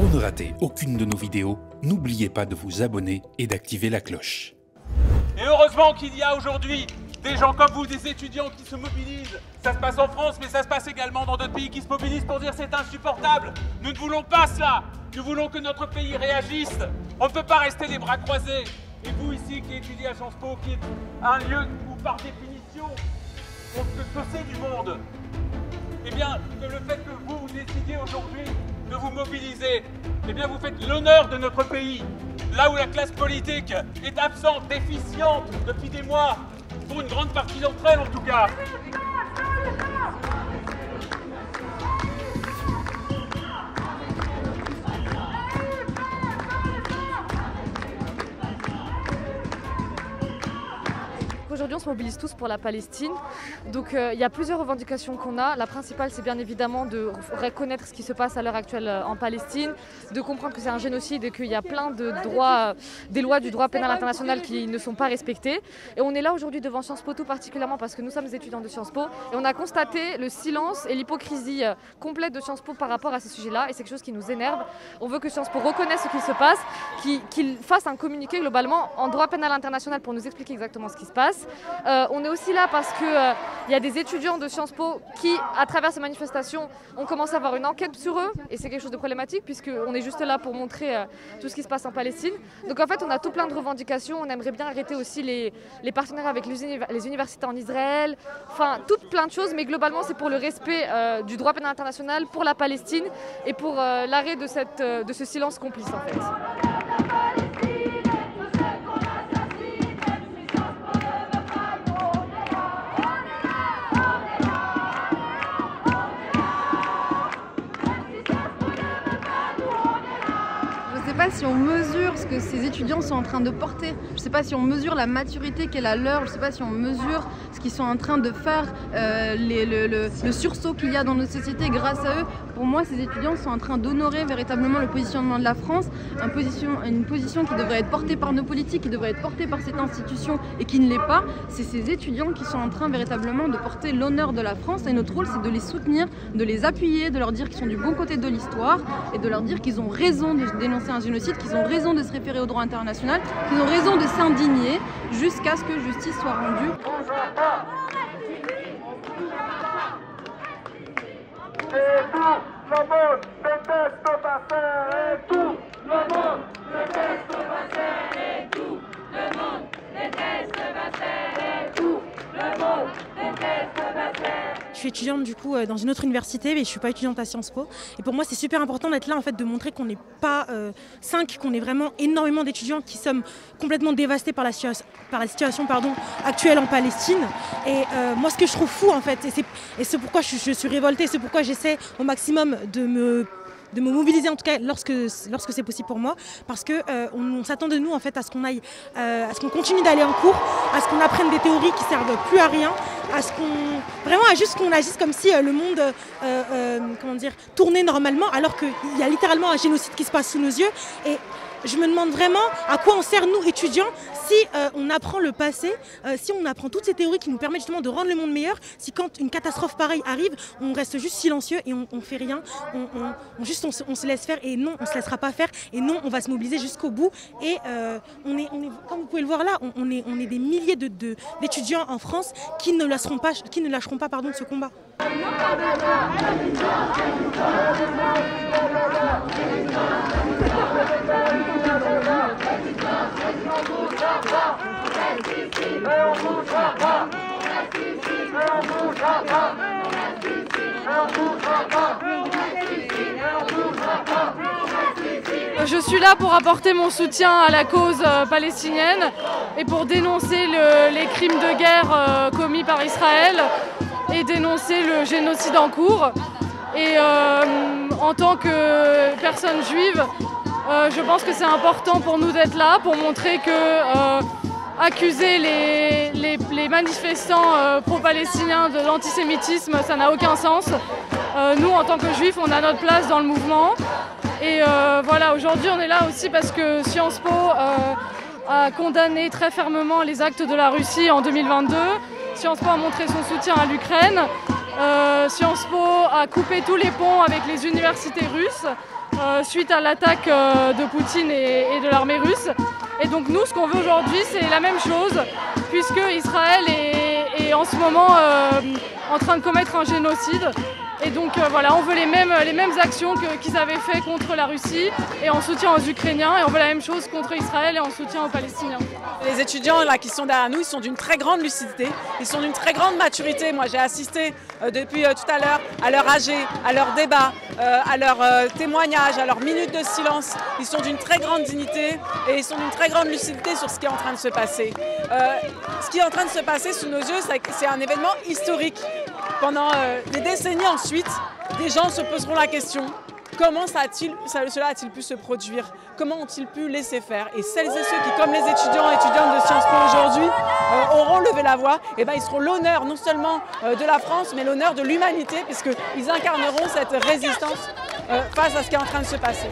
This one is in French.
Pour ne rater aucune de nos vidéos, n'oubliez pas de vous abonner et d'activer la cloche. Et heureusement qu'il y a aujourd'hui des gens comme vous, des étudiants qui se mobilisent. Ça se passe en France, mais ça se passe également dans d'autres pays qui se mobilisent pour dire c'est insupportable. Nous ne voulons pas cela. Nous voulons que notre pays réagisse. On ne peut pas rester les bras croisés. Et vous ici qui étudiez à Sciences Po, qui est un lieu où par définition on se saucer du monde, eh bien que le fait que vous décidiez aujourd'hui de vous mobiliser, eh bien vous faites l'honneur de notre pays. Là où la classe politique est absente, déficiente depuis des mois, pour une grande partie d'entre elles en tout cas. Aujourd'hui, on se mobilise tous pour la Palestine. Donc, il y a plusieurs revendications qu'on a. La principale, c'est bien évidemment de reconnaître ce qui se passe à l'heure actuelle en Palestine, de comprendre que c'est un génocide et qu'il y a plein de droits, des lois du droit pénal international qui ne sont pas respectées. Et on est là aujourd'hui devant Sciences Po tout particulièrement parce que nous sommes étudiants de Sciences Po et on a constaté le silence et l'hypocrisie complète de Sciences Po par rapport à ces sujets-là et c'est quelque chose qui nous énerve. On veut que Sciences Po reconnaisse ce qui se passe, qu'il fasse un communiqué globalement en droit pénal international pour nous expliquer exactement ce qui se passe. On est aussi là parce qu'il y a des étudiants de Sciences Po qui, à travers ces manifestations, ont commencé à avoir une enquête sur eux et c'est quelque chose de problématique puisqu'on est juste là pour montrer tout ce qui se passe en Palestine. Donc en fait, on a tout plein de revendications. On aimerait bien arrêter aussi les partenaires avec les universités en Israël, enfin tout plein de choses, mais globalement c'est pour le respect du droit pénal international, pour la Palestine et pour l'arrêt de ce silence complice en fait. Je ne sais pas si on mesure ce que ces étudiants sont en train de porter. Je ne sais pas si on mesure la maturité qu'est la leur. Je ne sais pas si on mesure ce qu'ils sont en train de faire, le sursaut qu'il y a dans notre société grâce à eux. Pour moi, ces étudiants sont en train d'honorer véritablement le positionnement de la France, une position qui devrait être portée par nos politiques, qui devrait être portée par cette institution et qui ne l'est pas. C'est ces étudiants qui sont en train véritablement de porter l'honneur de la France et notre rôle, c'est de les soutenir, de les appuyer, de leur dire qu'ils sont du bon côté de l'histoire et de leur dire qu'ils ont raison de dénoncer un génocide, qu'ils ont raison de se référer au droit international, qu'ils ont raison de s'indigner jusqu'à ce que justice soit rendue. Et tout le monde déteste Bassin, et tout le monde déteste Bassin, et tout le monde déteste Bassin, et tout le monde déteste Bassin. Je suis étudiante du coup dans une autre université, mais je ne suis pas étudiante à Sciences Po. Et pour moi, c'est super important d'être là, en fait, de montrer qu'on n'est pas 5, qu'on est vraiment énormément d'étudiants qui sommes complètement dévastés par la situation actuelle en Palestine. Et moi, ce que je trouve fou, en fait, et c'est pourquoi je suis révoltée, c'est pourquoi j'essaie au maximum de me mobiliser, en tout cas lorsque c'est possible pour moi, parce que on s'attend de nous en fait à ce qu'on aille, à ce qu'on continue d'aller en cours, à ce qu'on apprenne des théories qui servent plus à rien, à ce qu'on agisse comme si le monde tournait normalement, alors qu'il y a littéralement un génocide qui se passe sous nos yeux. Et je me demande vraiment à quoi on sert, nous, étudiants, si on apprend le passé, si on apprend toutes ces théories qui nous permettent justement de rendre le monde meilleur, si quand une catastrophe pareille arrive, on reste juste silencieux et on fait rien, on se laisse faire et non, on se laissera pas faire et non, on va se mobiliser jusqu'au bout. Et on est, comme vous pouvez le voir là, on est des milliers d'étudiants en France qui ne lâcheront pas ce combat. Je suis là pour apporter mon soutien à la cause palestinienne et pour dénoncer les crimes de guerre commis par Israël et dénoncer le génocide en cours. Et en tant que personne juive, je pense que c'est important pour nous d'être là, pour montrer que accuser les manifestants pro-palestiniens de l'antisémitisme, ça n'a aucun sens. Nous, en tant que juifs, on a notre place dans le mouvement. Et voilà, aujourd'hui, on est là aussi parce que Sciences Po a condamné très fermement les actes de la Russie en 2022. Sciences Po a montré son soutien à l'Ukraine. Sciences Po a coupé tous les ponts avec les universités russes. suite à l'attaque de Poutine et de l'armée russe. Et donc nous, ce qu'on veut aujourd'hui, c'est la même chose, puisque Israël est en ce moment en train de commettre un génocide. Et donc voilà, on veut les mêmes actions qu'ils avaient fait contre la Russie et en soutien aux Ukrainiens. Et on veut la même chose contre Israël et en soutien aux Palestiniens. Les étudiants là, qui sont derrière nous, ils sont d'une très grande lucidité, ils sont d'une très grande maturité. Moi j'ai assisté depuis tout à l'heure à leur AG, à leur débat, à leur témoignage, à leur minute de silence. Ils sont d'une très grande dignité et ils sont d'une très grande lucidité sur ce qui est en train de se passer. Ce qui est en train de se passer sous nos yeux, c'est un événement historique. Pendant des décennies ensuite, des gens se poseront la question: comment cela a-t-il pu se produire? Comment ont-ils pu laisser faire? Et celles et ceux qui, comme les étudiants et étudiantes de Sciences Po aujourd'hui, auront levé la voix, et ben, ils seront l'honneur non seulement de la France, mais l'honneur de l'humanité, puisqu'ils incarneront cette résistance face à ce qui est en train de se passer.